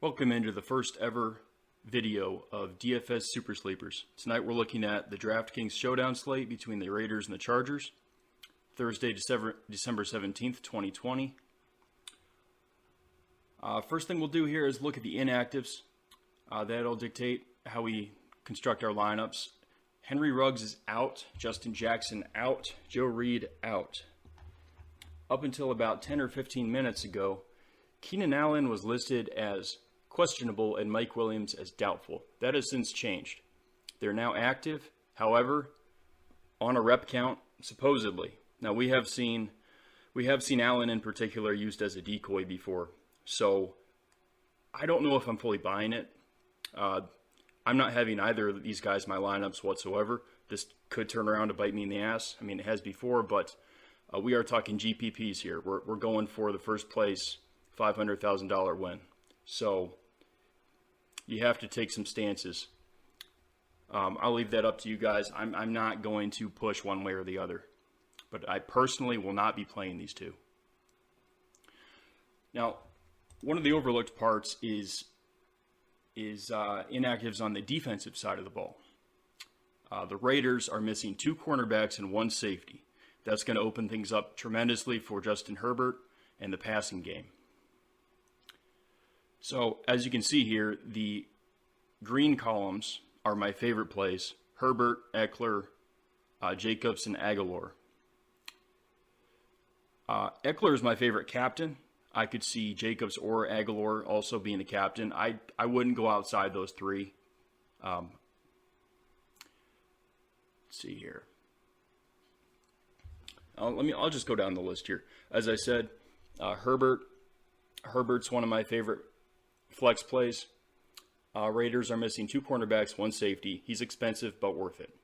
Welcome into the first ever video of DFS Super Sleepers. Tonight we're looking at the Draftkings Showdown Slate between the Raiders and the Chargers. Thursday, December 17th, 2020. First thing we'll do here is look at the inactives. That'll dictate how we construct our lineups. Henry Ruggs is out. Justin Jackson out. Joe Reed out. Up until about 10 or 15 minutes ago, Keenan Allen was listed as questionable and Mike Williams as doubtful. That has since changed. They're now active, however, on a rep count, supposedly. Now we have seen Allen in particular used as a decoy before, so I don't know if I'm fully buying it. I'm not having either of these guys in my lineups whatsoever. This could turn around to bite me in the ass. I mean, it has before, but we are talking GPPs here. We're going for the first place $500,000 win. So you have to take some stances. I'll leave that up to you guys. I'm not going to push one way or the other, but I personally will not be playing these two. Now, one of the overlooked parts is inactives on the defensive side of the ball. The Raiders are missing 2 cornerbacks and 1 safety. That's going to open things up tremendously for Justin Herbert and the passing game. So, as you can see here, the green columns are my favorite plays. Herbert, Eckler, Jacobs, and Aguilar. Eckler is my favorite captain. I could see Jacobs or Aguilar also being a captain. I wouldn't go outside those 3. Let's see here. I'll just go down the list here. As I said, Herbert's one of my favorite flex plays. Raiders are missing 2 cornerbacks, 1 safety. He's expensive, but worth it.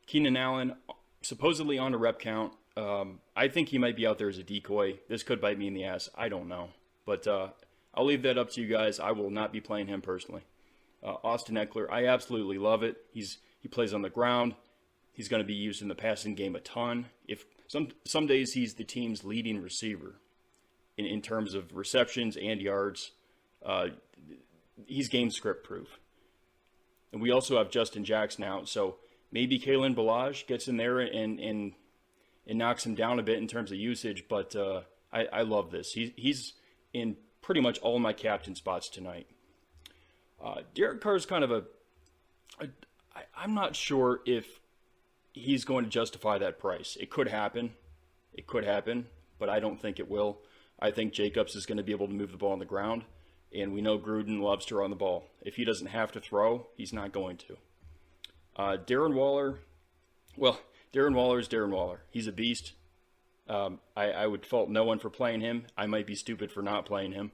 Keenan Allen, supposedly on a rep count. I think he might be out there as a decoy. This could bite me in the ass. I don't know. But I'll leave that up to you guys. I will not be playing him personally. Austin Eckler, I absolutely love it. He plays on the ground. He's going to be used in the passing game a ton. If some days he's the team's leading receiver in terms of receptions and yards. He's game script proof. And we also have Justin Jackson out, so maybe Kalen Ballage gets in there and knocks him down a bit in terms of usage, but I love this. He's in pretty much all my captain spots tonight. Derek Carr is kind of I'm not sure if he's going to justify that price. It could happen, but I don't think it will. I think Jacobs is going to be able to move the ball on the ground, and we know Gruden loves to run the ball. If he doesn't have to throw, he's not going to. Darren Waller, well, Darren Waller is Darren Waller. He's a beast. I would fault no one for playing him. I might be stupid for not playing him,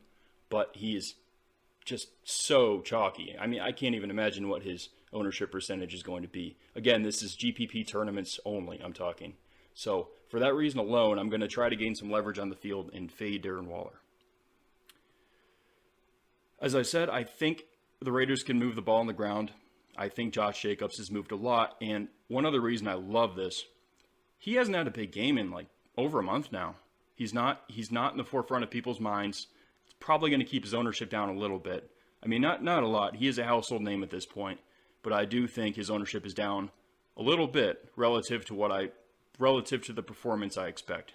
but he is just so chalky. I mean, I can't even imagine what his ownership percentage is going to be. Again, this is GPP tournaments only, I'm talking. So for that reason alone, I'm going to try to gain some leverage on the field and fade Darren Waller. As I said, I think the Raiders can move the ball on the ground. I think Josh Jacobs has moved a lot. And one other reason I love this, he hasn't had a big game in like over a month now. He's not in the forefront of people's minds. It's probably going to keep his ownership down a little bit. I mean, not a lot. He is a household name at this point. But I do think his ownership is down a little bit relative to the performance I expect.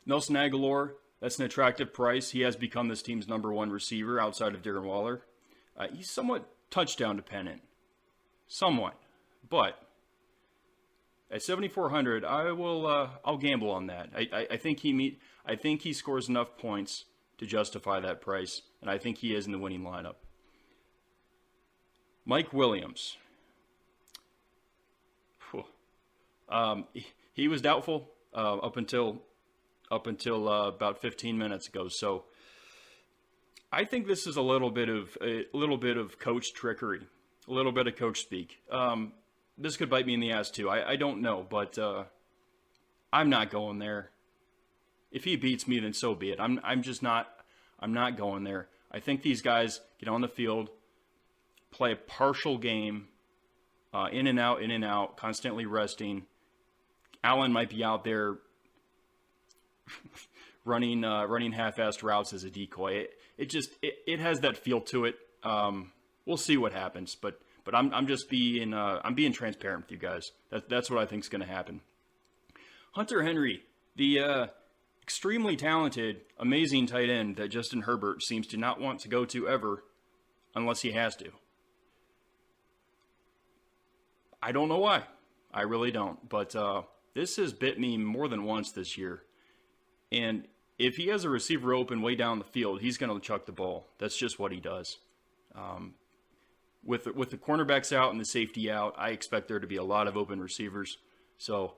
Nelson Aguilar, that's an attractive price. He has become this team's #1 receiver outside of Darren Waller. He's somewhat touchdown dependent, but at 7,400, I'll gamble on that. I think he scores enough points to justify that price, and I think he is in the winning lineup. Mike Williams. He was doubtful up until about 15 minutes ago. So I think this is a little bit of coach trickery, a little bit of coach speak. This could bite me in the ass too. I don't know, but I'm not going there. If he beats me, then so be it. I'm not going there. I think these guys get on the field, play a partial game, in and out, constantly resting. Allen might be out there running half-assed routes as a decoy. It has that feel to it. We'll see what happens, but I'm just being transparent with you guys. That's what I think is going to happen. Hunter Henry, the extremely talented, amazing tight end that Justin Herbert seems to not want to go to ever, unless he has to. I don't know why. I really don't. But this has bit me more than once this year. And if he has a receiver open way down the field, he's going to chuck the ball. That's just what he does. With the cornerbacks out and the safety out, I expect there to be a lot of open receivers. So,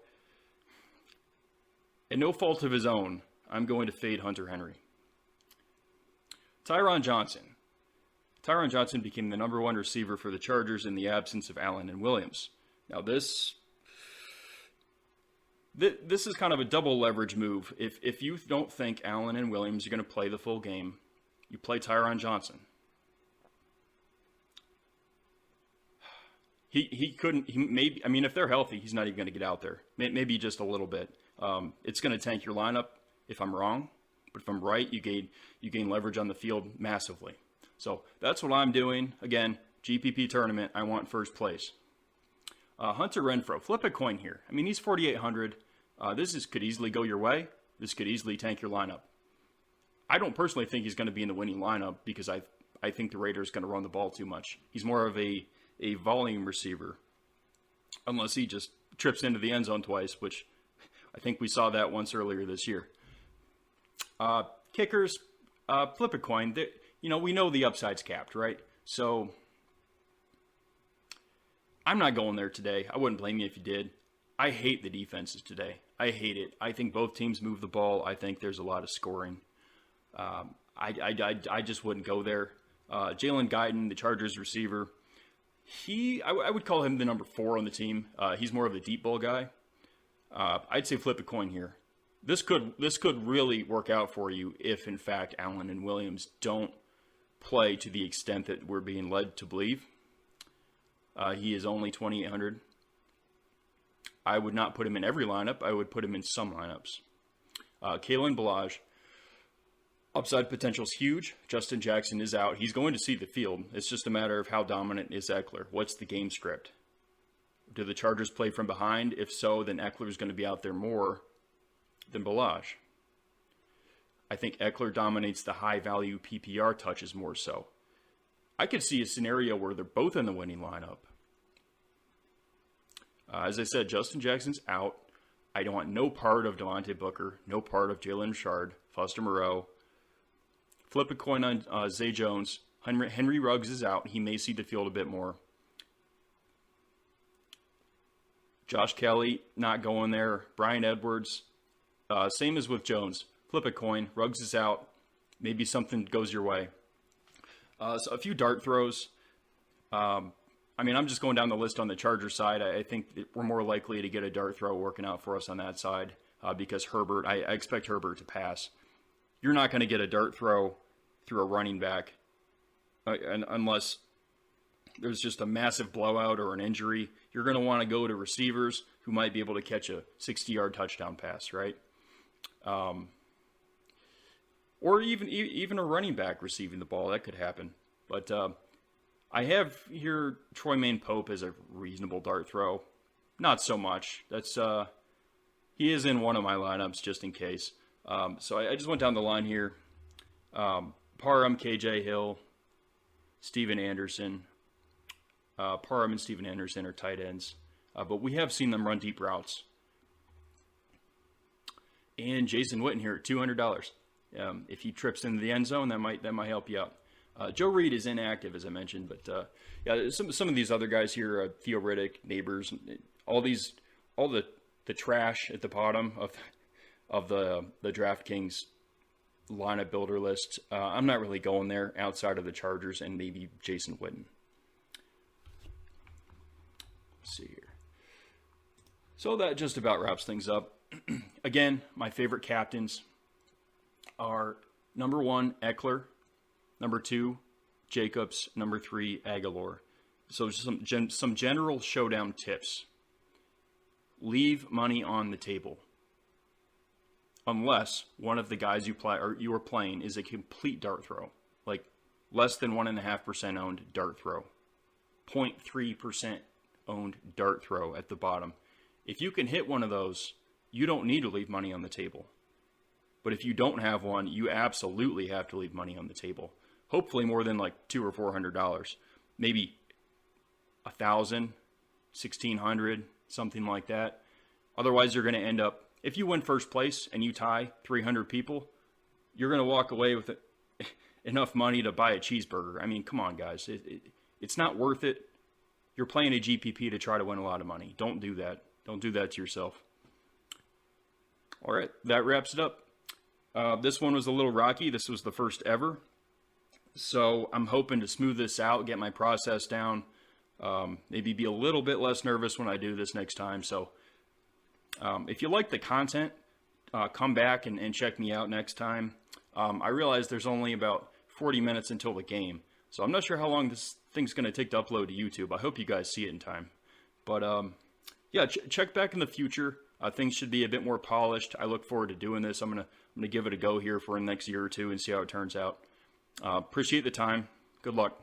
at no fault of his own, I'm going to fade Hunter Henry. Tyron Johnson. Tyron Johnson became the number one receiver for the Chargers in the absence of Allen and Williams. Now this is kind of a double leverage move. If you don't think Allen and Williams are going to play the full game, you play Tyron Johnson. He couldn't. If they're healthy, he's not even going to get out there. Maybe just a little bit. It's going to tank your lineup if I'm wrong, but if I'm right, you gain leverage on the field massively. So that's what I'm doing. Again, GPP tournament, I want first place. Hunter Renfrow, flip a coin here. I mean, he's 4,800. This could easily go your way. This could easily tank your lineup. I don't personally think he's going to be in the winning lineup because I think the Raiders are going to run the ball too much. He's more of a volume receiver, unless he just trips into the end zone twice, which I think we saw that once earlier this year. Kickers, flip a coin. We know the upside's capped, right? So I'm not going there today. I wouldn't blame you if you did. I hate the defenses today. I hate it. I think both teams move the ball. I think there's a lot of scoring. I just wouldn't go there. Jalen Guyton, the Chargers receiver, I would call him the number 4 on the team. He's more of a deep ball guy. I'd say flip a coin here. This could really work out for you if, in fact, Allen and Williams don't play to the extent that we're being led to believe. He is only 2,800. I would not put him in every lineup. I would put him in some lineups. Kalen Ballage. Upside potential is huge. Justin Jackson is out. He's going to see the field. It's just a matter of how dominant is Eckler. What's the game script? Do the Chargers play from behind? If so, then Eckler is going to be out there more than Ballage. I think Eckler dominates the high-value PPR touches more so. I could see a scenario where they're both in the winning lineup. As I said, Justin Jackson's out. I don't want no part of Devontae Booker, no part of Jalen Richard, Foster Moreau. Flip a coin on Zay Jones. Henry Ruggs is out. He may see the field a bit more. Josh Kelly, not going there. Brian Edwards, same as with Jones. Flip a coin. Ruggs is out. Maybe something goes your way. So a few dart throws. I'm just going down the list on the Charger side. I think that we're more likely to get a dart throw working out for us on that side because Herbert, I expect Herbert to pass. You're not going to get a dart throw through a running back unless there's just a massive blowout or an injury. You're going to want to go to receivers who might be able to catch a 60-yard touchdown pass, right? Or even a running back receiving the ball. That could happen. But I have here Troy Pope as a reasonable dart throw. Not so much. He is in one of my lineups just in case. So I just went down the line here. Parham, KJ Hill, Steven Anderson. Parham and Steven Anderson are tight ends. But we have seen them run deep routes. And Jason Witten here at $200. If he trips into the end zone, that might help you out. Joe Reed is inactive, as I mentioned, but some of these other guys here, Theo Riddick, Neighbors, all the trash at the bottom of the DraftKings lineup builder list. I'm not really going there outside of the Chargers and maybe Jason Witten. Let's see here. So that just about wraps things up. Again, my favorite captains are number 1, Eckler, number 2, Jacobs, number 3, Aguilar. So some general showdown tips. Leave money on the table. unless one of the guys you are playing is a complete dart throw, like less than 1.5% owned dart throw, 0.3% owned dart throw at the bottom. If you can hit one of those, you don't need to leave money on the table. But if you don't have one, you absolutely have to leave money on the table. Hopefully more than like $200 or $400, maybe $1,000, $1,600, something like that. Otherwise, you're going to end up, if you win first place and you tie 300 people, you're going to walk away with enough money to buy a cheeseburger. I mean, come on, guys. It's not worth it. You're playing a GPP to try to win a lot of money. Don't do that. Don't do that to yourself. All right, that wraps it up. This one was a little rocky. This was the first ever. So I'm hoping to smooth this out, get my process down, maybe be a little bit less nervous when I do this next time. So if you like the content, come back and check me out next time. I realize there's only about 40 minutes until the game, so I'm not sure how long this thing's going to take to upload to YouTube. I hope you guys see it in time. But yeah, check back in the future. Things should be a bit more polished. I look forward to doing this. I'm gonna give it a go here for the next year or two and see how it turns out. Appreciate the time. Good luck.